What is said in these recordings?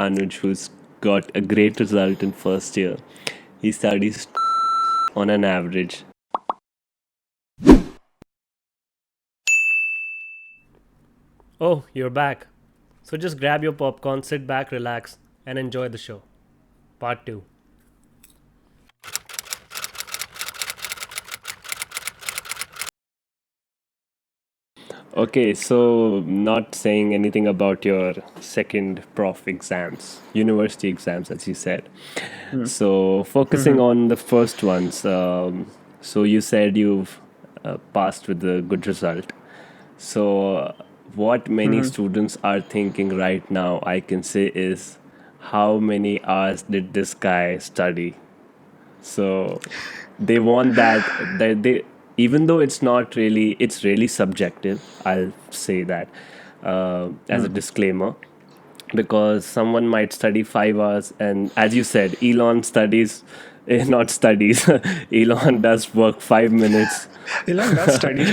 Anuj, who's got a great result in first year. He studies on an average. Oh, you're back. So just grab your popcorn, sit back, relax, and enjoy the show. Part 2. Okay, so not saying anything about your second prof exams, university exams, as you said. So focusing on the first ones. So you said you've passed with a good result. So what many students are thinking right now, I can say, is how many hours did this guy study? So they want that they, even though it's not really, it's really subjective, I'll say that as a disclaimer, because someone might study 5 hours, and as you said, Elon studies, not studies, Elon does work 5 minutes. Elon does study.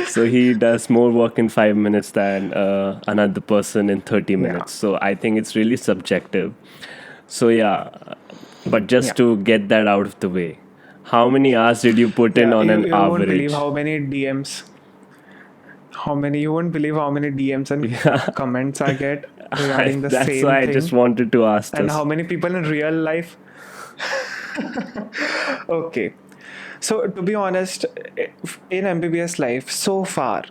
So he does more work in 5 minutes than another person in 30 Yeah. minutes. So I think it's really subjective. So yeah, but Yeah. just to get that out of the way, how many hours did you put in Yeah. on You, an you won't believe average? how many DMs, you won't believe how many DMs and Yeah, comments I get regarding the that's same why I just thing. wanted to ask And how this. many people in real life. Okay. So, to be honest, in MBBS life, so far,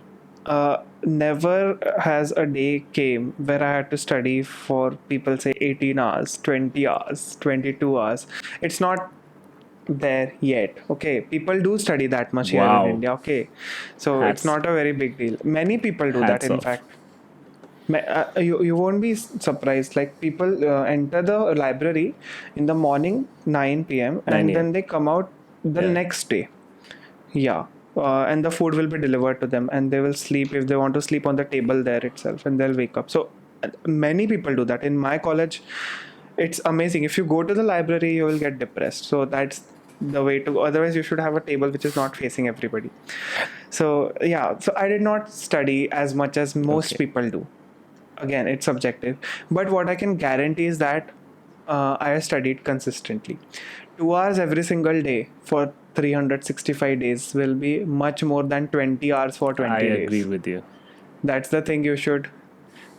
never has a day came where I had to study for people say 18 hours, 20 hours, 22 hours. It's not there yet. Okay, people do study that much here in Wow, India. Okay, so it's hats not a very big deal. Many people do that, hats in off. fact. You won't be surprised. Like, people enter the library in the morning 9 p.m. 9 and a.m. then they come out the Yeah. next day. Yeah. And the food will be delivered to them, and they will sleep if they want to sleep on the table there itself, and they'll wake up. So many people do that. In my college, it's amazing. If you go to the library, you will get depressed. So that's the way to go. Otherwise, you should have a table which is not facing everybody. So yeah, so I did not study as much as most Okay. people do. Again, it's subjective. But what I can guarantee is that I studied consistently. 2 hours every single day for 365 days will be much more than 20 hours for I 20 agree days. with you. That's the thing you should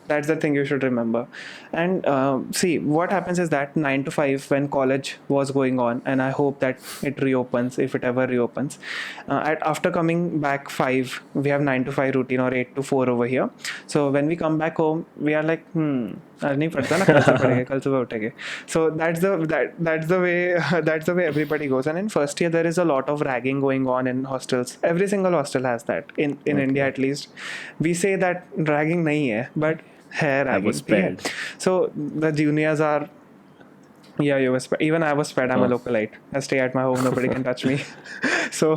that's the thing you should remember. And see, what happens is that 9 to 5, when college was going on, and I hope that it reopens, if it ever reopens. After coming back 5, we have 9 to 5 routine, or 8 to 4 over here. So when we come back home, we are like, आज नहीं पढ़ता ना, कल से पढ़ेंगे, कल सुबह उठेंगे. So that's the way that's the way everybody goes. And in first year, there is a lot of ragging going on in hostels. Every single hostel has that. In India, Okay. at least, we say that ragging नहीं है, but है I was ragging, ठीक है. spared. So the juniors are, yeah, you were even I was spared. I'm a Oh, localite. I stay at my home. Nobody can touch me. So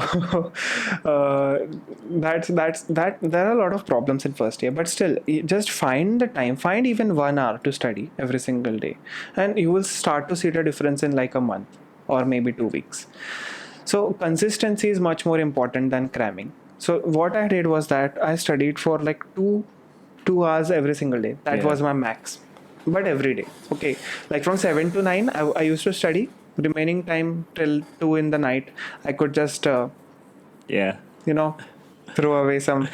that there are a lot of problems in first year, but still, just find the time. Find even 1 hour to study every single day, and you will start to see the difference in like a month or maybe 2 weeks. So consistency is much more important than cramming. So what I did was that I studied for like two hours every single day. That yeah. was my max. But every day. Okay. Like from 7 to 9, I used to study. Remaining time till 2 in the night, I could just Yeah. you know throw away some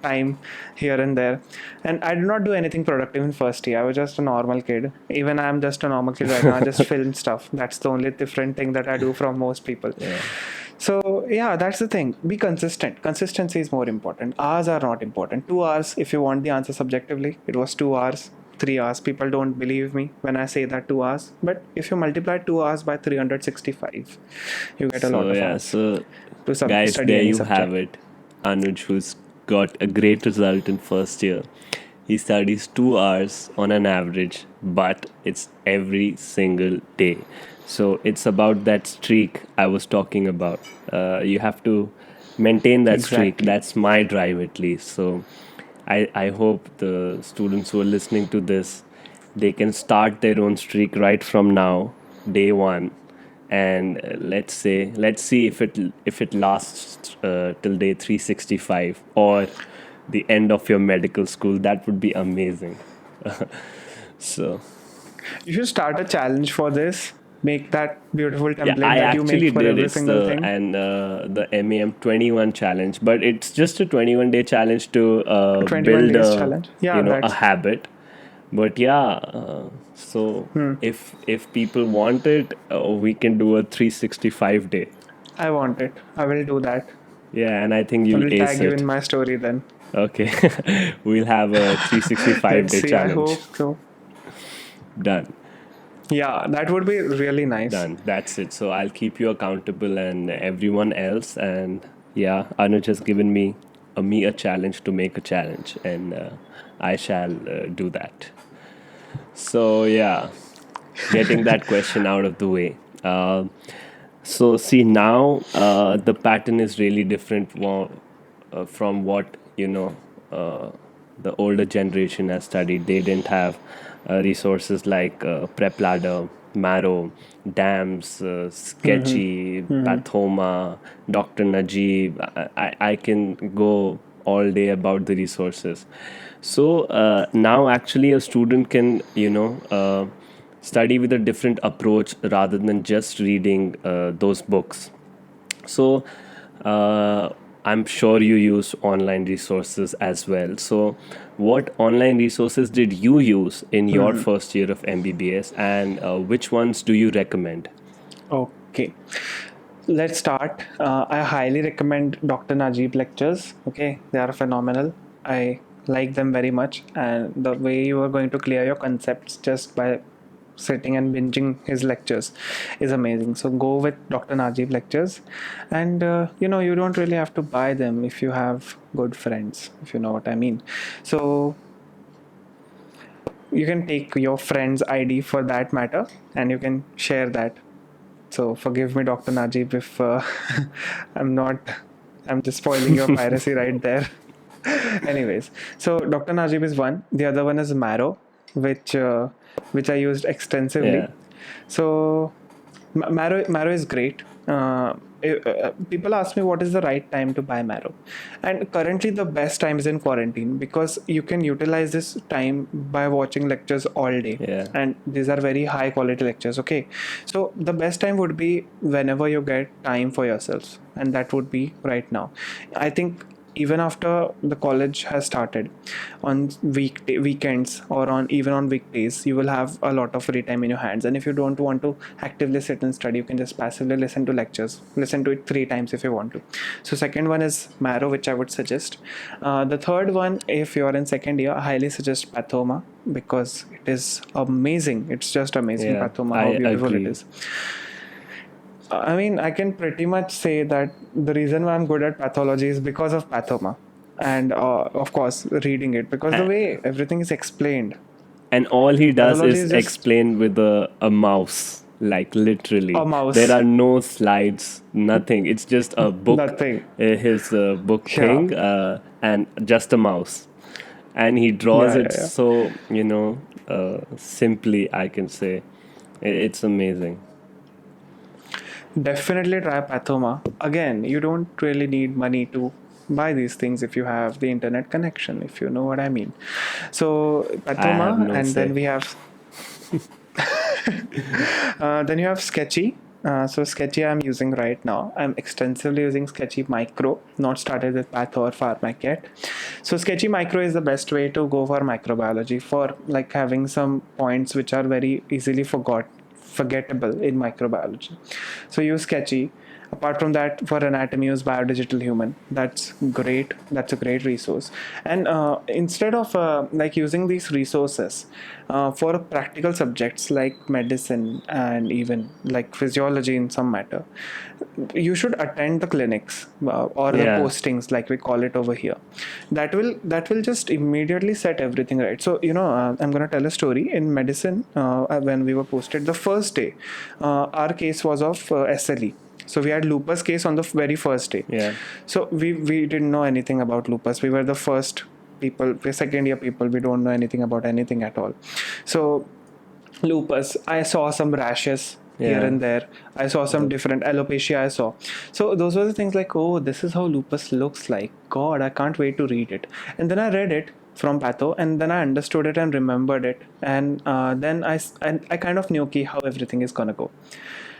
time here and there. And I did not do anything productive in first year. I was just a normal kid. Even I'm just a normal kid right now. I just film stuff. That's the only different thing that I do from most people. Yeah. So yeah, that's the thing. Be consistent. Consistency is more important. Hours are not important. 2 hours, if you want the answer subjectively, it was 2 hours. 3 hours. People don't believe me when I say that 2 hours. But if you multiply 2 hours by 365, you get a lot So of yeah, hours so to guys, study there any you have subject. it. Anuj, who's got a great result in first year. He studies 2 hours on an average, but it's every single day. So it's about that streak I was talking about. You have to maintain that streak. Exactly. That's my drive at least. So I hope the students who are listening to this, they can start their own streak right from now, day one, and let's see if it lasts till day 365 or the end of your medical school. That would be amazing. So You should start a challenge for this. Make that beautiful Yeah, template I that you make actually for did. every It's single thing. the MAM 21 challenge, but it's just a 21-day challenge to 21 build days challenge. Yeah, a that's. habit. But yeah, so if people want it, we can do a 365-day. I want it. I will do that. Yeah, and I think I you'll will ace tag you it. in my story then. Okay, we'll have a Let's 365-day see. I challenge. hope so. Done. Yeah, that would be really nice. Done. That's it. So I'll keep you accountable and everyone else. And yeah, Anuj has given me a challenge to make a challenge, and I shall do that. So yeah, getting that question out of the way. So see now, the pattern is really different from what the older generation has studied. They didn't have resources like Prep Ladder, Marrow, Dams, Sketchy, Pathoma, Dr. Najib. I can go all day about the resources. So now actually a student can study with a different approach rather than just reading those books. So uh, I'm sure you use online resources as well. So what online resources did you use in your first year of MBBS, and which ones do you recommend? Okay. Let's start. I highly recommend Dr. Najib lectures. Okay, they are phenomenal. I like them very much, and the way you are going to clear your concepts just by sitting and binging his lectures is amazing. So go with Dr. Najib lectures, and you don't really have to buy them if you have good friends, if you know what I mean. So you can take your friend's ID for that matter, and you can share that. So forgive me, Dr. Najib, if I'm not, I'm just spoiling your piracy right there. Anyways, so Dr. Najib is one. The other one is Marrow, which I used extensively. Yeah, So Marrow is great. People ask me what is the right time to buy Marrow, and currently the best time is in quarantine because you can utilize this time by watching lectures all day, yeah. and these are very high quality lectures. Okay, so the best time would be whenever you get time for yourselves, and that would be right now. I think even after the college has started, on weekends or on even on weekdays, you will have a lot of free time in your hands, and if you don't want to actively sit and study, you can just passively listen to lectures, listen to it 3 times if you want to. So second one is Marrow, which I would suggest. The third one, if you're in second year, I highly suggest Pathoma because it is amazing. It's just amazing, Yeah, Pathoma, how I beautiful it agree. is. I mean, I can pretty much say that the reason why I'm good at pathology is because of Pathoma. And of course, reading it because the A- way everything is explained. And all he does Pathology is is just explain with a mouse, like a literally. There mouse, are no slides, nothing. It's just a book, nothing. his book Yeah, thing, and just a mouse. And he draws yeah, it yeah, yeah. so, simply, I can say. It's amazing. Definitely try Pathoma. Again, you don't really need money to buy these things if you have the internet connection, if you know what I mean. So I have Pathoma, no and then say. we have then you have Sketchy. So Sketchy I'm using right now. I'm extensively using Sketchy Micro, not started with Path or Pharmac yet. So Sketchy Micro is the best way to go for microbiology for like having some points which are very easily forgettable in microbiology. So use Sketchy. Apart from that, for anatomy, use Biodigital Human. That's great. That's a great resource. And instead of like using these resources for practical subjects like medicine and even like physiology in some matter, you should attend the clinics or the Yeah, postings like we call it over here. That will just immediately set everything right. So I'm going to tell a story in medicine. When we were posted the first day, our case was of SLE. So we had lupus case on the very first day. yeah. So we didn't know anything about lupus. We were the first people, we're second year people, we don't know anything about anything at all. So lupus, I saw some rashes here Yeah. and there. I saw some different alopecia. I saw. So those were the things like, oh, this is how lupus looks like. God, I can't wait to read it. And then I read it, from patho, and then I understood it and remembered it, and then and I kind of knew how everything is gonna go.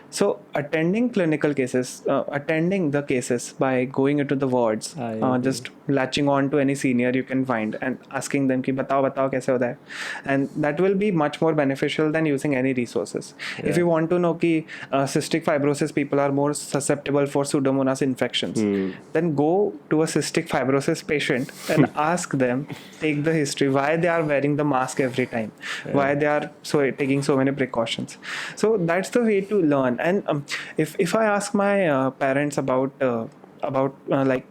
So attending the cases by going into the wards, I agree. just latching on to any senior you can find and asking them कि बताओ बताओ कैसे होता है, and that will be much more beneficial than using any resources. If Yeah. you want to know कि cystic fibrosis people are more susceptible for pseudomonas infections, then go to a cystic fibrosis patient and ask them, take the history, why they are wearing the mask every time, why they are taking so many precautions. So that's the way to learn. And if I ask my parents about like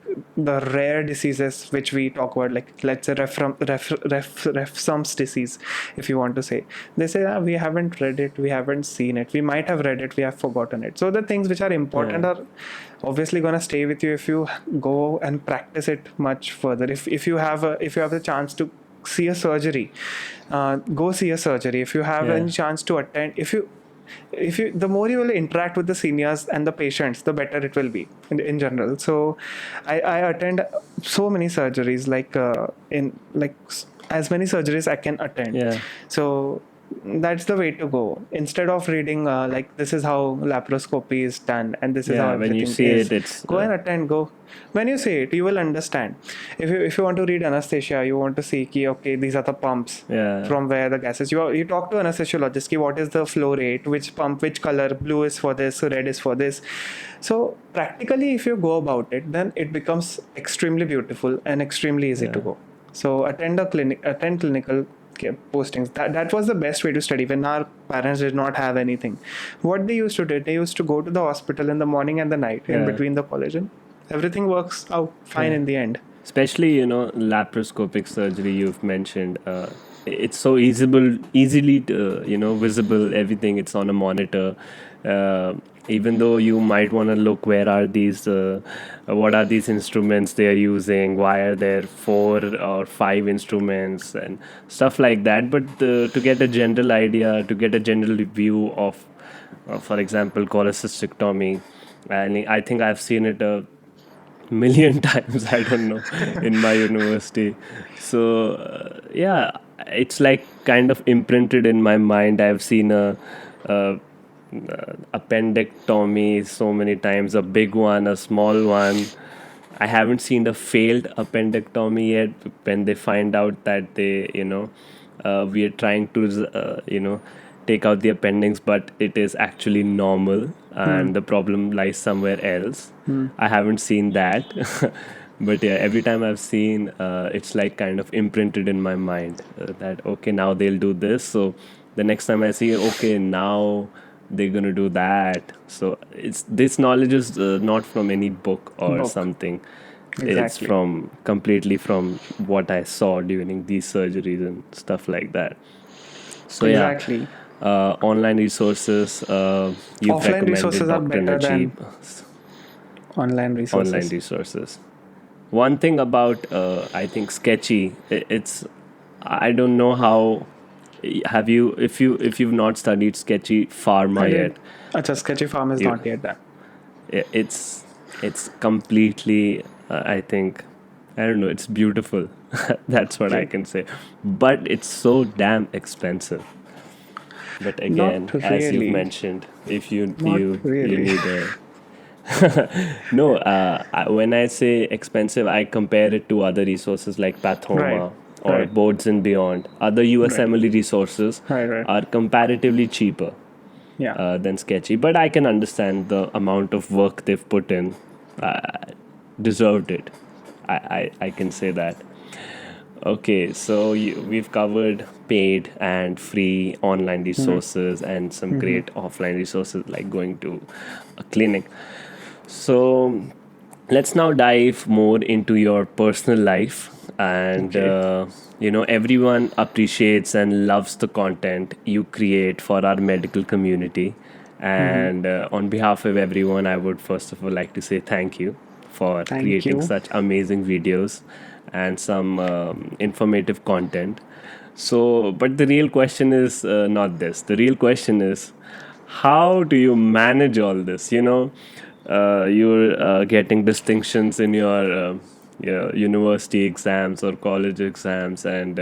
the rare diseases which we talk about, like let's say Refsum's disease, if you want to say, they say, "Ah, we haven't read it, we haven't seen it, we might have read it, we have forgotten it." So the things which are important Yeah. are obviously going to stay with you if you go and practice it much further. If you have a chance to see a surgery, go see a surgery. If you have Yeah. any chance to attend, if you the more you will interact with the seniors and the patients, the better it will be in general. So I attend so many surgeries, like in like as many surgeries I can attend. Yeah. So that's the way to go. Instead of reading like this is how laparoscopy is done and this is how Yeah. When you everything see it, is, it's go and attend. Go when you see it, you will understand. If you want to read anesthesia, you want to see ki, okay, these are the pumps yeah. from where the gases. You talk to anesthesiologist ki what is the flow rate, which pump, which color, blue is for this, red is for this. So practically, if you go about it, then it becomes extremely beautiful and extremely easy to Yeah. go. So attend clinical postings. That was the best way to study when our parents did not have anything. What they used to do, they used to go to the hospital in the morning and the night in Yeah. between the college, and everything works out fine Yeah. in the end. Especially, laparoscopic surgery you've mentioned. It's so easily visible. Everything, it's on a monitor. Uh, Even though you might want to look, where are these? What are these instruments they are using? Why are there 4 or 5 instruments and stuff like that? But to get a general idea, to get a general view of, for example, cholecystectomy, and I think I've seen it million times, I don't know, in my university. So yeah, it's like kind of imprinted in my mind. I've seen a appendectomy so many times, a big one, a small one. I haven't seen a failed appendectomy yet, when they find out that we are trying to take out the appendix, but it is actually normal and the problem lies somewhere else. I haven't seen that. But yeah, every time I've seen, it's like kind of imprinted in my mind, that okay, now they'll do this. So the next time I see, okay, now they're gonna do that. So it's this knowledge is not from any book or Book. something. It's Exactly. from completely from what I saw during these surgeries and stuff like that. So yeah, Exactly. online resources. You've Offline recommended resources are Dr. better Najib. than online Online resources. resources. One thing about I think sketchy. It's I don't know how. Have you, if you've not studied sketchy I pharma did. yet, Acha, Sketchy Farm is you not yet done. it's completely, I think, I don't know, it's beautiful. That's what I Okay. can say. But it's so damn expensive. But Not again, as you've really. mentioned, if you Not you really. need a no, when I say expensive, I compare it to other resources like Right. Pathoma or Right. Boards and Beyond. Other Right. USMLE resources Right. Right. are comparatively cheaper Yeah. than Sketchy, but I can understand the amount of work they've put in. Uh, Deserved it. I can say that. Okay, so we've covered paid and free online resources and some great offline resources like going to a clinic. So let's now dive more into your personal life. And Okay. everyone appreciates and loves the content you create for our medical community. And on behalf of everyone, I would first of all like to say thank you for Thank creating you. such amazing videos and some informative content. So, but the real question is not this. The real question is, how do you manage all this? You're getting distinctions in your yeah, university exams or college exams, and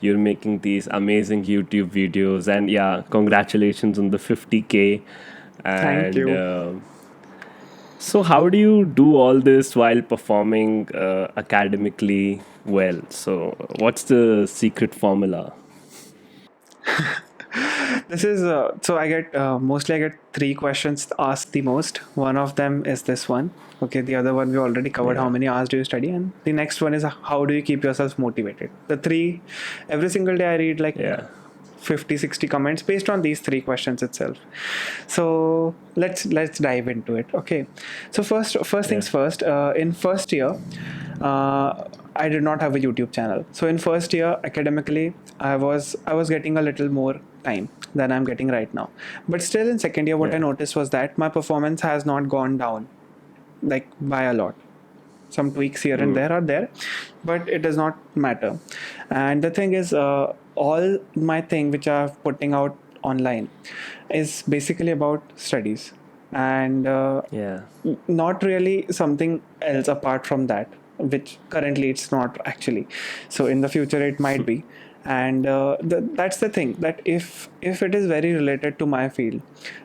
you're making these amazing YouTube videos. And yeah, congratulations on the 50K. Thank And you. so, how do you do all this while performing academically well? So, what's the secret formula? This is so I get mostly I get three questions asked the most. One of them is this one. Okay, the other one we already covered. How Yeah, many hours do you study? And the next one is how do you keep yourself motivated? The three, every single day I read like yeah, 50, 60 comments based on these three questions itself. So let's dive into it. Okay, so first yeah, things first. In first year, I did not have a YouTube channel. So in first year academically, I was getting a little more time than I'm getting right now. But still in second year, what I yeah, noticed was that my performance has not gone down like by a lot. Some tweaks here and there are there, but it does not matter. And the thing is, all my thing which I'm putting out online is basically about studies, and yeah, not really something else apart from that, which currently it's not actually. So in the future it might be. And that's the thing, that if it is very related to my field,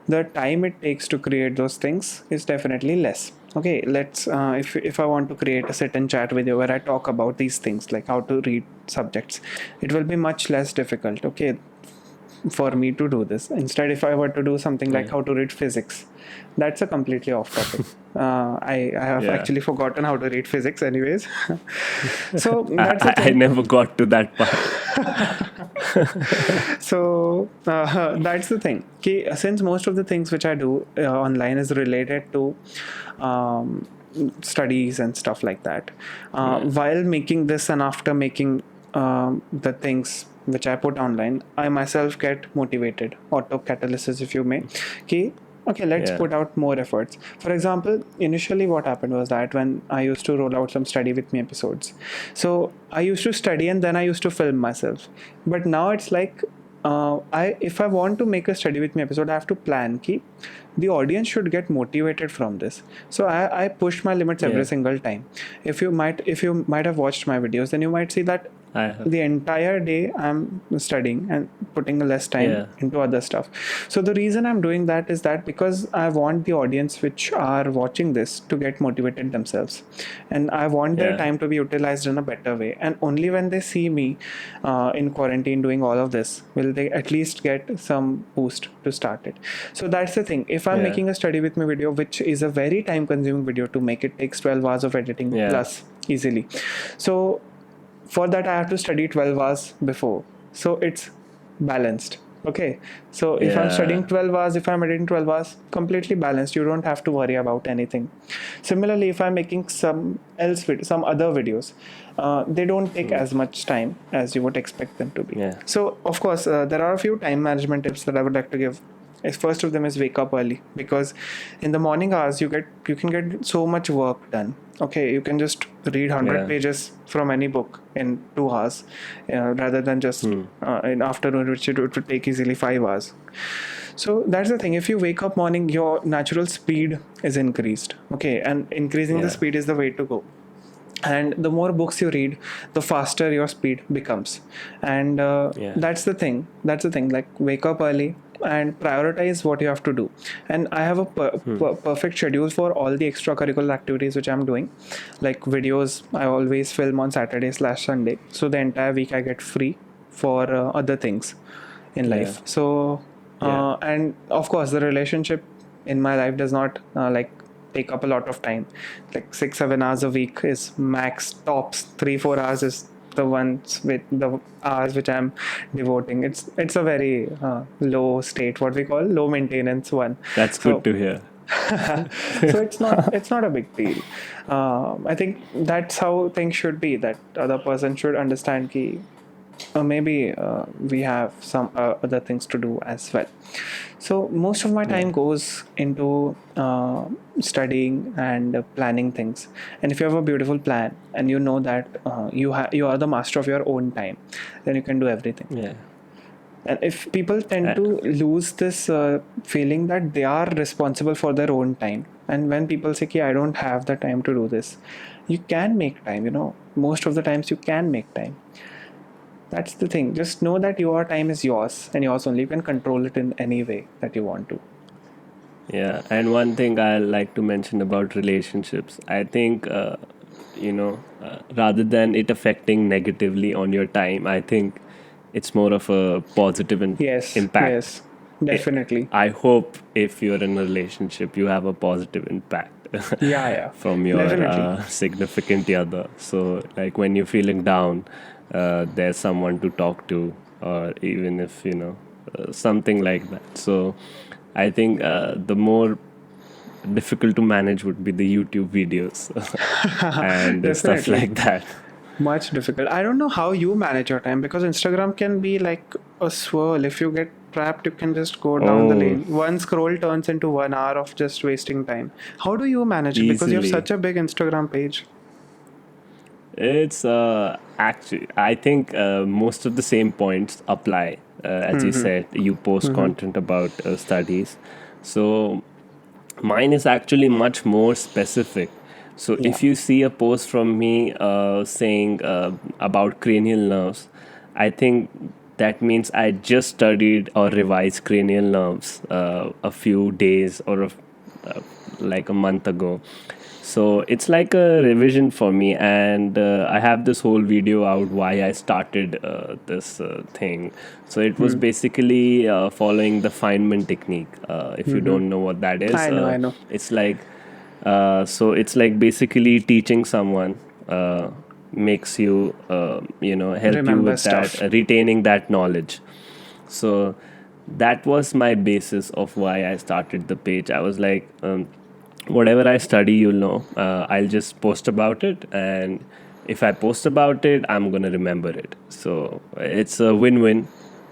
the time it takes to create those things is definitely less. Okay, let's if I want to create a sit and chat video where I talk about these things like how to read subjects, it will be much less difficult, okay, for me to do this. Instead, if I were to do something like yeah, how to read physics, that's a completely off topic. I have yeah. actually forgotten how to read physics, anyways. So I, that's the I I thing. never got to that part. So that's the thing. Okay, since most of the things which I do online is related to um, studies and stuff like that, Yeah, while making this and after making the things which I put online, I myself get motivated, auto catalysis, if you may. Okay, okay, let's yeah, put out more efforts. For example, initially what happened was that when I used to roll out some study with me episodes, so I used to study and then I used to film myself. But now it's like I if I want to make a study with me episode, I have to plan ki the audience should get motivated from this. So I push my limits every yeah. single time. If you might have watched my videos, then you might see that I have. the entire day I'm studying and putting less time Yeah, into other stuff. So the reason I'm doing that is that because I want the audience which are watching this to get motivated themselves, and I want their yeah, time to be utilized in a better way. And only when they see me in quarantine doing all of this will they at least get some boost to start it. So that's the thing. If I'm yeah, making a study with me video, which is a very time consuming video to make, it takes 12 hours of editing yeah, plus easily. So for that I have to study 12 hours before, so it's balanced. Okay, so if I'm yeah, studying 12 hours, if I'm editing 12 hours, completely balanced, you don't have to worry about anything. Similarly, if I'm making some other videos, they don't take as much time as you would expect them to be. yeah, So of course there are a few time management tips that I would like to give. First of them is wake up early, because in the morning hours you can get so much work done. Okay, you can just read 100 yeah. pages from any book in 2 hours, rather than just in afternoon, which it would take easily 5 hours. So that's the thing. If you wake up morning, your natural speed is increased. Okay, and increasing the Yeah, speed is the way to go. And the more books you read, the faster your speed becomes. And yeah, that's the thing, like wake up early and prioritize what you have to do. And I have a perfect schedule for all the extracurricular activities which I'm doing. Like videos, I always film on Saturday/Sunday, so the entire week I get free for other things in yeah, life. So yeah, and of course the relationship in my life does not like take up a lot of time. Like 6-7 hours a week is max. Tops 3-4 hours is the ones with the hours which I'm devoting. It's a very low state, what we call low maintenance one. that's good So to hear. so it's not a big deal. I think that's how things should be, that other person should understand ki maybe we have some other things to do as well. So most of my Yeah, time goes into studying and planning things. And if you have a beautiful plan and you know that you are the master of your own time, then you can do everything. yeah. And if people tend Uh, to lose this feeling that they are responsible for their own time, and when people say, "Okay, I don't have the time to do this," you can make time. Most of the times you can make time. That's the thing. Just know that your time is yours and yours only. You can control it in any way that you want to. Yeah, and one thing I like to mention about relationships, I think, rather than it affecting negatively on your time, I think it's more of a positive Yes, impact. yes, I definitely. I hope if you're in a relationship, you have a positive impact Yeah, yeah, from your definitely. significant other. So, like when you're feeling down, there's someone to talk to, or even if something like that. So, I think the more difficult to manage would be the YouTube videos and stuff Definitely. like that. Much difficult. I don't know how you manage your time because Instagram can be like a swirl. If you get trapped, you can just go down the Oh, lane. One scroll turns into 1 hour of just wasting time. How do you manage it? Because you have easily. such a big Instagram page. It's actually, I think most of the same points apply. As you said, you post content about studies. So mine is actually much more specific. So Yeah. if you see a post from me saying about cranial nerves, I think that means I just studied or revised cranial nerves a few days or like a month ago. So it's like a revision for me, and I have this whole video out why I started this thing. So it was basically following the Feynman technique. If you don't know what that is, I know, I know. it's like it's like basically teaching someone makes you help you Remember with that stuff. retaining that knowledge. So that was my basis of why I started the page. I was like, whatever I study, I'll just post about it, and if I post about it, I'm gonna remember it. So it's a win-win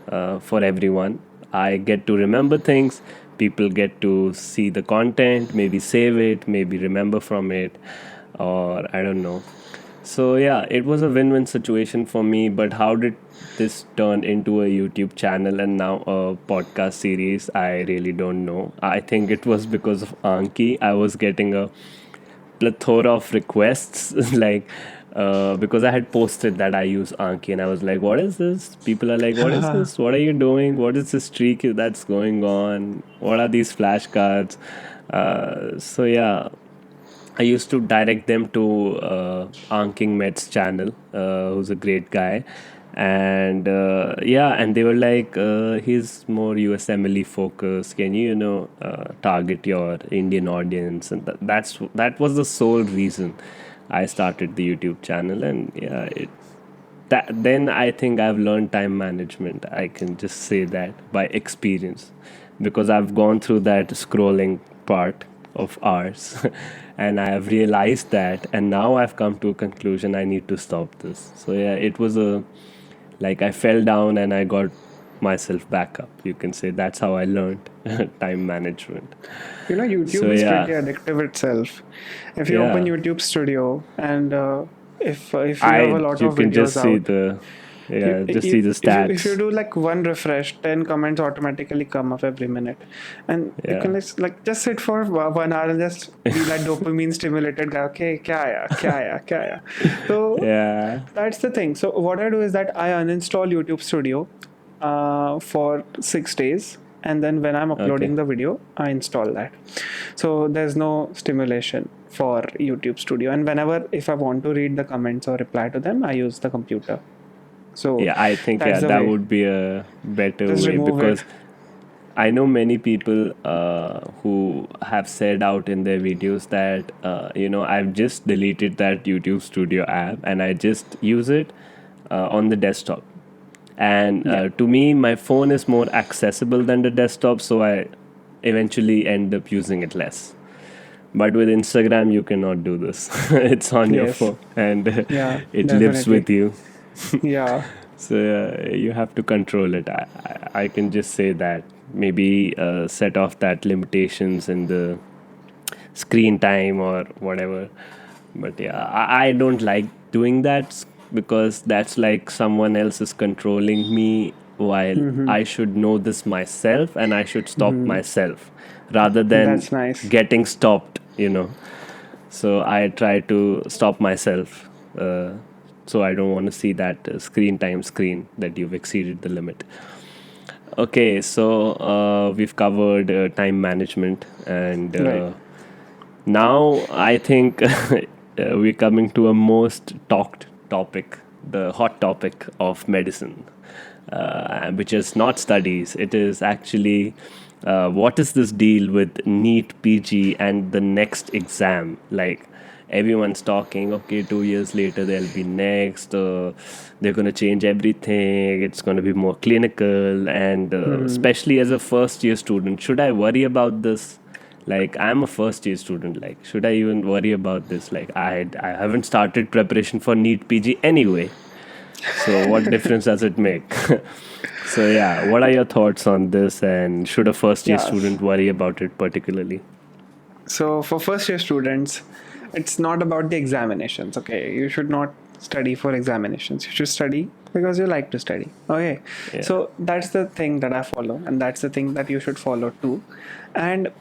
for everyone. I get to remember things. People get to see the content, maybe save it, maybe remember from it, or I don't know. So yeah, it was a win-win situation for me. But how did this turn into a YouTube channel and now a podcast series? I really don't know. I think it was because of Anki. I was getting a plethora of requests, like because I had posted that I use Anki, and I was like, "What is this?" People are like, "What is this? What are you doing? What is this streak that's going on? What are these flashcards?" So yeah, I used to direct them to Anking Met's channel, who's a great guy. And yeah, and they were like, he's more USMLE focused. Can you target your Indian audience? And that was the sole reason I started the YouTube channel. And yeah, that then I think I've learned time management. I can just say that by experience, because I've gone through that scrolling part of hours and I have realized that, and now I've come to a conclusion I need to stop this. So yeah, it was a like I fell down and I got myself back up. You can say that's how I learned time management. YouTube So is pretty yeah, addictive itself. If you open yeah. YouTube Studio and if you have a I lot You of can just videos see out, the you, yeah, just see you the if you stats. do like one refresh, 10 comments automatically come up every minute, and you Yeah. can just sit for 1 hour and just be that dopamine stimulated guy. Okay, kya aaya, kya aaya, kya aaya. So Yeah. that's the thing. So what I do is that I uninstall YouTube Studio for 6 days, and then when I'm Okay. uploading the video, I install that. So there's no stimulation for YouTube Studio, and whenever if I want to read the comments or reply to them, I use the computer. So Yeah, I think that's the that way. would be a better Just way, remove it. because I know many people who have said out in their videos that I've just deleted that YouTube Studio app and I just use it on the desktop. And Yeah. to me, my phone is more accessible than the desktop, so I eventually end up using it less. But with Instagram, you cannot do this. It's on your Yes. phone and Yeah. it lives Definitely. with you. Yeah. So you have to control it. I can just say that maybe set off that limitations in the screen time or whatever. But yeah, I don't like doing that because that's like someone else is controlling me while I should know this myself and I should stop myself rather than That's nice. getting stopped, So I try to stop myself. So I don't want to see that screen time screen that you've exceeded the limit. Okay, so we've covered time management, and Right. now I think we're coming to a most talked topic, the hot topic of medicine, which is not studies. It is actually what is this deal with NEET PG and the next exam? Like everyone's talking, okay, 2 years later there'll be next. They're going to change everything. It's going to be more clinical. And especially as a first year student, should I worry about this? Like I'm a first year student, like should I even worry about this? Like I haven't started preparation for NEET PG anyway, so what difference does it make? So yeah, what are your thoughts on this, and should a first year Yeah. student worry about it particularly? So for first year students, it's not about the examinations. Okay, you should not study for examinations. You should study because you like to study. Okay, Yeah. so that's the thing that I follow, and that's the thing that you should follow too. And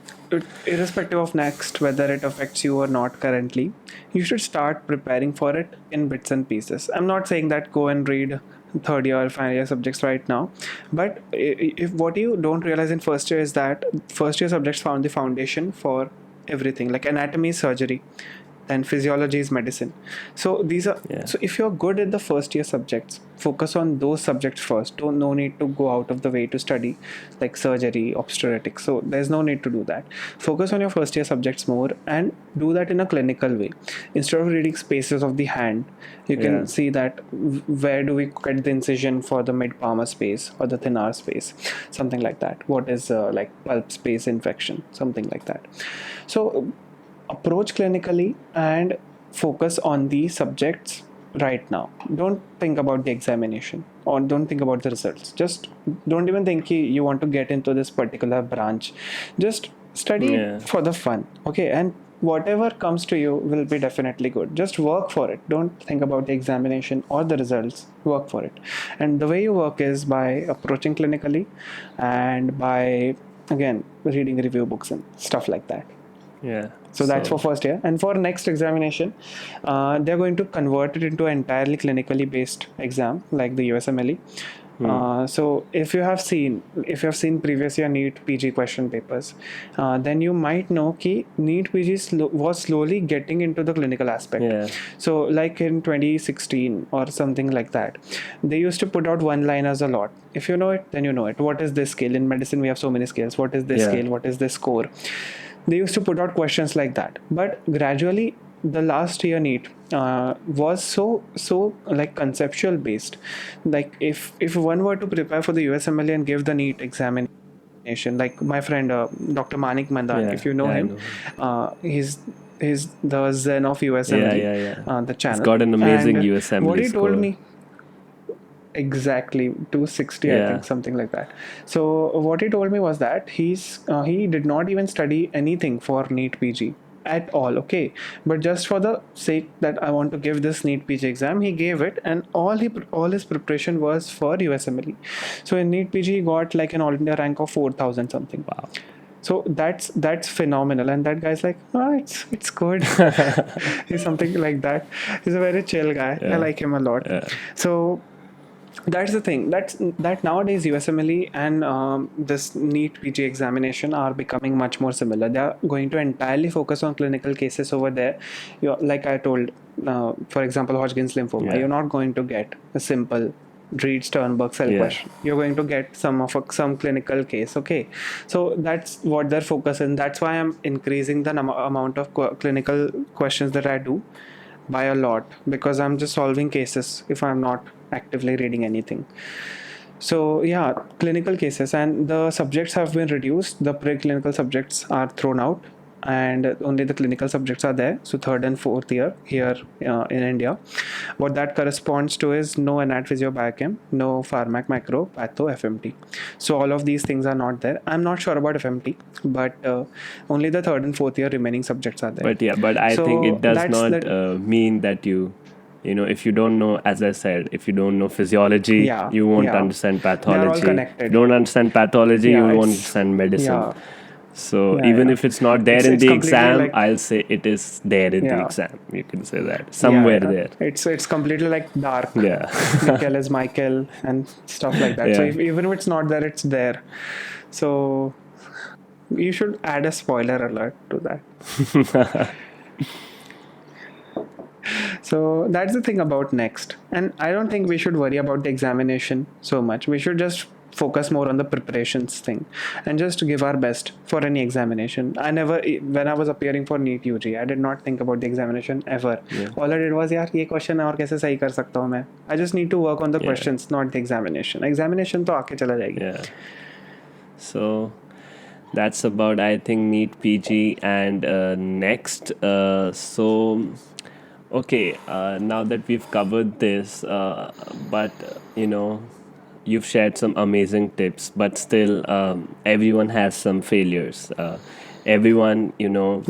irrespective of next whether it affects you or not currently, you should start preparing for it in bits and pieces. I'm not saying that go and read third year or final year subjects right now, but if what you don't realize in first year is that first year subjects found the foundation for everything, like anatomy is surgery, then physiology is medicine. So these are, Yeah. so if you're good at the first year subjects, focus on those subjects first. Don't, no need to go out of the way to study like surgery, obstetrics. So there's no need to do that. Focus on your first year subjects more and do that in a clinical way. Instead of reading spaces of the hand, you Yeah. can see that where do we get the incision for the mid palmar space or the thenar space, something like that. What is like pulp space infection, something like that. So approach clinically and focus on the subjects right now. Don't think about the examination or don't think about the results. Just don't even think you want to get into this particular branch. Just study Yeah. for the fun, okay? And whatever comes to you will be definitely good. Just work for it. Don't think about the examination or the results. Work for it. And the way you work is by approaching clinically and by, again, reading review books and stuff like that. Yeah. So that's for first year. And for next examination, they're going to convert it into an entirely clinically based exam like the USMLE. So if you have seen previous year NEET PG question papers, then you might know that NEET PG was slowly getting into the clinical aspect. Yeah. So like in 2016 or something like that, they used to put out one-liners a lot. If you know it, then you know it. What is this scale? In medicine, we have so many scales. What is this Yeah. scale? What is this score? They used to put out questions like that, but gradually the last year NEET was so like conceptual based. Like if one were to prepare for the USMLE and give the NEET examination, like my friend Dr. Manik Mandan, Yeah. if you know Yeah, I him, know. he's the Zen of Yeah. USMLE, Yeah. Yeah. the It's channel. got an amazing And what USMLE he told score. me, exactly 260, I Yeah. think, something like that. So what he told me was that he did not even study anything for NEET PG at all, okay, but just for the sake that I want to give this NEET PG exam, he gave it, and all his preparation was for USMLE. So in NEET PG he got like an all India rank of 4,000 something. Wow. So that's phenomenal, and that guy's like, oh, it's good. He's something like that. He's a very chill guy. I Yeah. like him a lot. Yeah. So that's the thing. That nowadays USMLE and this NEET PG examination are becoming much more similar. They are going to entirely focus on clinical cases over there. Like I told, for example, Hodgkin's lymphoma. Yeah. You're not going to get a simple Reed Sternberg cell Yeah. question. You're going to get some clinical case. Okay, so that's what their focus is. That's why I'm increasing the amount of clinical questions that I do by a lot, because I'm just solving cases if I'm not actively reading anything. So yeah, clinical cases, and the subjects have been reduced. The preclinical subjects are thrown out, and only the clinical subjects are there. So third and fourth year here in India, what that corresponds to is no anat physio biochem, no pharmac micro patho FMT. So all of these things are not there. I'm not sure about FMT, but only the third and fourth year remaining subjects are there. But yeah, but I think So it does that's not the mean that you if you don't know, as I said, if you don't know physiology, Yeah, you won't yeah. understand They are all pathology. If you connected. don't understand pathology, you Yeah, won't it's understand medicine. yeah, So yeah, even yeah. if it's not there in It's the completely exam, like I'll say it is there in the yeah, exam. You can say that yeah, somewhere yeah. there. It's completely like dark. Yeah. Mikkel is Michael and stuff like that. So Yeah. if, even if it's not there, it's there. So you should add a spoiler alert to that. So that's the thing about next. And I don't think we should worry about the examination so much. We should just focus more on the preparations thing and just give our best for any examination. I never, when I was appearing for NEET UG, I did not think about the examination ever. Yeah. All I did was, यार ये question है और कैसे सही कर सकता हूँ मैं. I just need to work on the Yeah. questions, not the examination. Examination तो आके चला जाएगी. Yeah. So that's about, I think, NEET PG. And next, okay, now that we've covered this, but you've shared some amazing tips, but still, everyone has some failures. Everyone,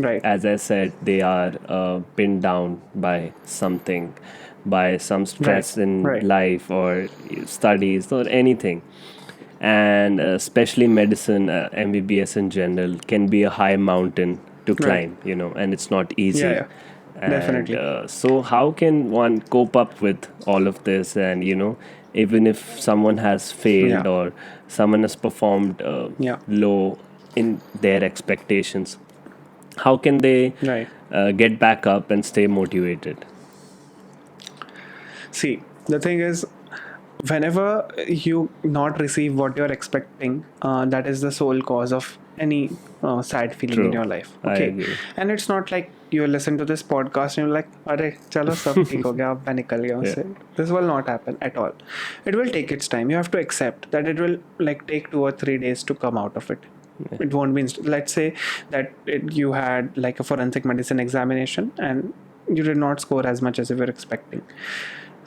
Right, as I said, they are pinned down by something, by some right, stress in right, life or studies or anything. And especially medicine, MBBS in general, can be a high mountain to right. climb, and it's not Yeah, easy. yeah, And definitely. so, how can one cope up with all of this? And even if someone has failed Yeah, or someone has performed yeah, low in their expectations, how can they right. get back up and stay motivated? See, the thing is, whenever you not receive what you're expecting, that is the sole cause of any sad feeling in True, your life. I Okay, agree. and it's not like you listen to this podcast and you're like, "अरे चलो सब ठीक हो गया, अब मैं निकल गया Yeah, उससे." This will not happen at all. It will take its time. You have to accept that it will like take 2 or 3 days to come out of it. It won't be. Let's say that you had like a forensic medicine examination and you did not score as much as you were expecting,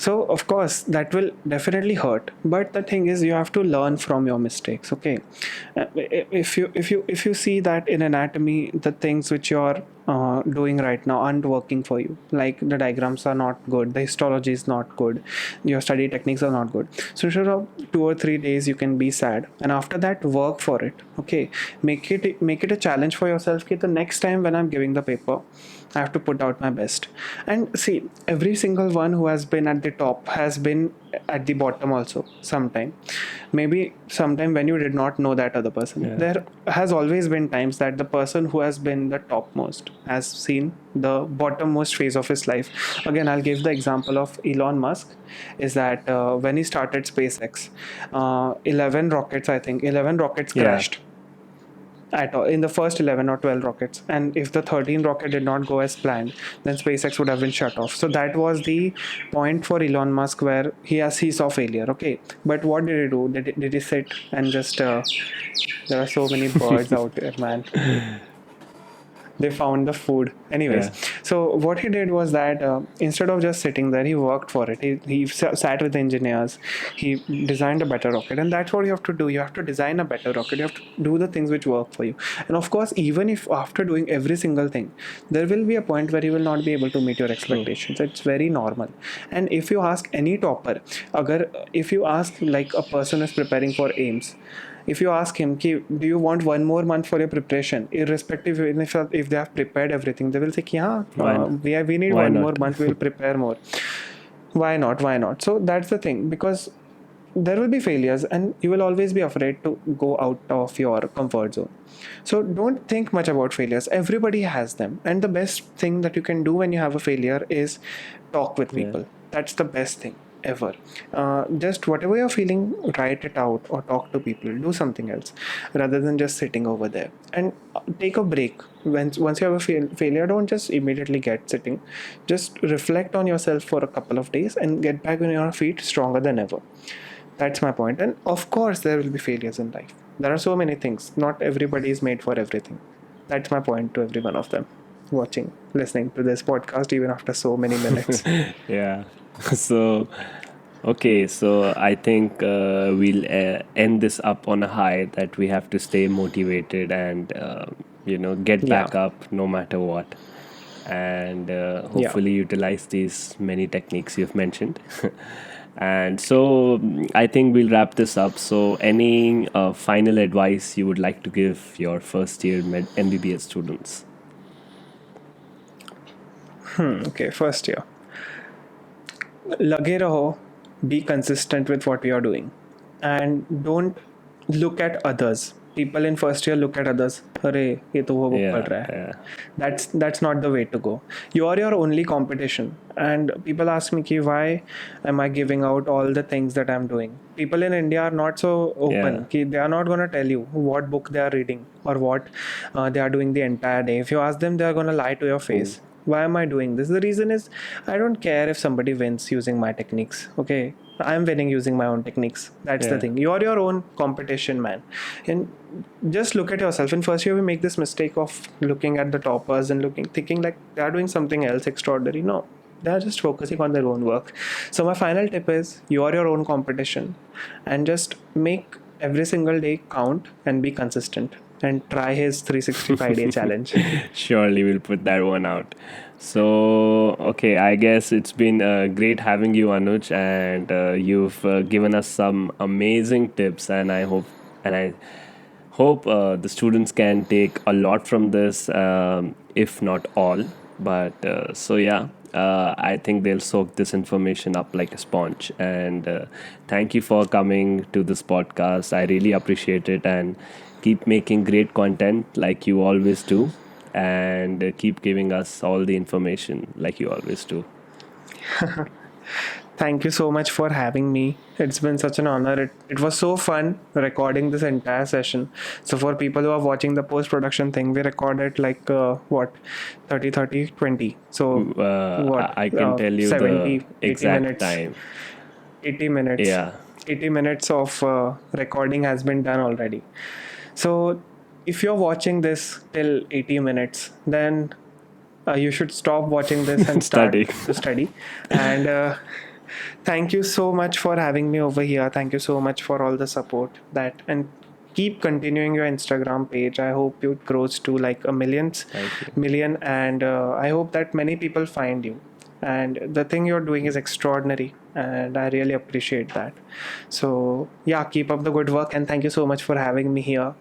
so of course that will definitely hurt, but the thing is you have to learn from your mistakes. Okay, if you see that in anatomy the things which you're doing right now aren't working for you, like the diagrams are not good, the histology is not good, your study techniques are not good, so instead of 2 or 3 days you can be sad and after that work for it. Okay, make it a challenge for yourself. Okay, the next time when I'm giving the paper I have to put out my best. And see, every single one who has been at the top has been at the bottom also sometime. Maybe sometime when you did not know that other person. yeah, There has always been times that the person who has been the topmost has seen the bottommost phase of his life. Again, I'll give the example of Elon Musk. Is that when he started SpaceX, 11 rockets, I think, 11 rockets yeah. crashed at all in the first 11 or 12 rockets, and if the 13th rocket did not go as planned, then SpaceX would have been shut off. So that was the point for Elon Musk where he saw failure. Okay, but what did he do? Did he sit and just there are so many birds out there, man. They found the food anyways. Yeah. So what he did was that instead of just sitting there, he worked for it. He sat with the engineers, he designed a better rocket, and that's what you have to do. You have to design a better rocket, you have to do the things which work for you. And of course, even if after doing every single thing there will be a point where you will not be able to meet your True. expectations, it's very normal. And if you ask any topper, agar if you ask like a person is preparing for AIMS, if you ask him ki, do you want 1 more month for your preparation, irrespective even if they have prepared everything, they will say ki, yeah, Why not? we need Why one not? more month, we will prepare more. Why not? So that's the thing, because there will be failures and you will always be afraid to go out of your comfort zone. So don't think much about failures, everybody has them, and the best thing that you can do when you have a failure is talk with Yeah. people. That's the best thing ever. Just whatever you're feeling, write it out or talk to people, do something else rather than just sitting over there. And take a break. Once you have a failure, don't just immediately get sitting, just reflect on yourself for a couple of days and get back on your feet stronger than ever. That's my point. And of course there will be failures in life. There are so many things, not everybody is made for everything. That's my point to every one of them watching, listening to this podcast even after so many minutes. Yeah. So, okay, so I think we'll end this up on a high that we have to stay motivated and, get Yeah, back up no matter what. and Yeah. hopefully utilize these many techniques you've mentioned. And so I think we'll wrap this up. So, any final advice you would like to give your first year MBBS students? Okay, first year. लगे रहो, be consistent with what you are doing, and don't look at others. People in first year look at others. अरे ये तो वो book पढ़ Yeah, रहा है. yeah. That's not the way to go. You are your only competition. And people ask me ki, why am I giving out all the things that I'm doing? People in India are not so open Yeah. ki they are not going to tell you what book they are reading or what they are doing the entire day. If you ask them, they are going to lie to your face. Why am I doing this? The reason is, I don't care if somebody wins using my techniques. Okay, I'm winning using my own techniques. That's the Yeah. thing. You're your own competition, man. And just look at yourself. In first year, we make this mistake of looking at the toppers and thinking like they are doing something else extraordinary. No, they are just focusing on their own work. So my final tip is, you are your own competition, and just make every single day count and be consistent, and try his 365-day challenge. Surely we'll put that one out. So, okay, I guess it's been great having you, Anuj, and you've given us some amazing tips, and I hope the students can take a lot from this, if not all. But so yeah, I think they'll soak this information up like a sponge. And thank you for coming to this podcast. I really appreciate it, and keep making great content like you always do, and keep giving us all the information like you always do. Thank you so much for having me. It's been such an honor. It was so fun recording this entire session. So, for people who are watching the post production thing, we recorded like what, 30, 30, 20. So, what, I can tell you the 70, 80 exact minutes. time. 80 minutes. Yeah. 80 minutes of recording has been done already. So, if you're watching this till 80 minutes, then you should stop watching this and start Study. to study. And thank you so much for having me over here. Thank you so much for all the support that, and keep continuing your Instagram page. I hope it grows to like a Thank you. million, and I hope that many people find you. And the thing you're doing is extraordinary, and I really appreciate that. So yeah, keep up the good work, and thank you so much for having me here.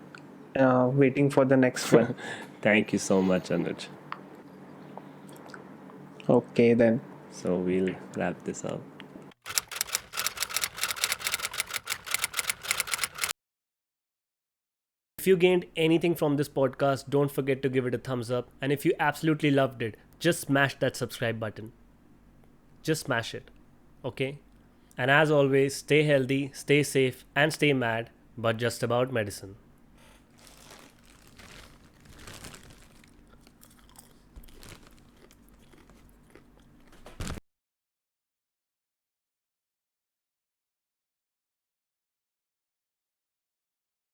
Waiting for the next one. Thank you so much, Anuj. Okay then. So we'll wrap this up. If you gained anything from this podcast, don't forget to give it a thumbs up. And if you absolutely loved it, just smash that subscribe button. Just smash it. Okay? And as always, stay healthy, stay safe, and stay mad, but just about medicine.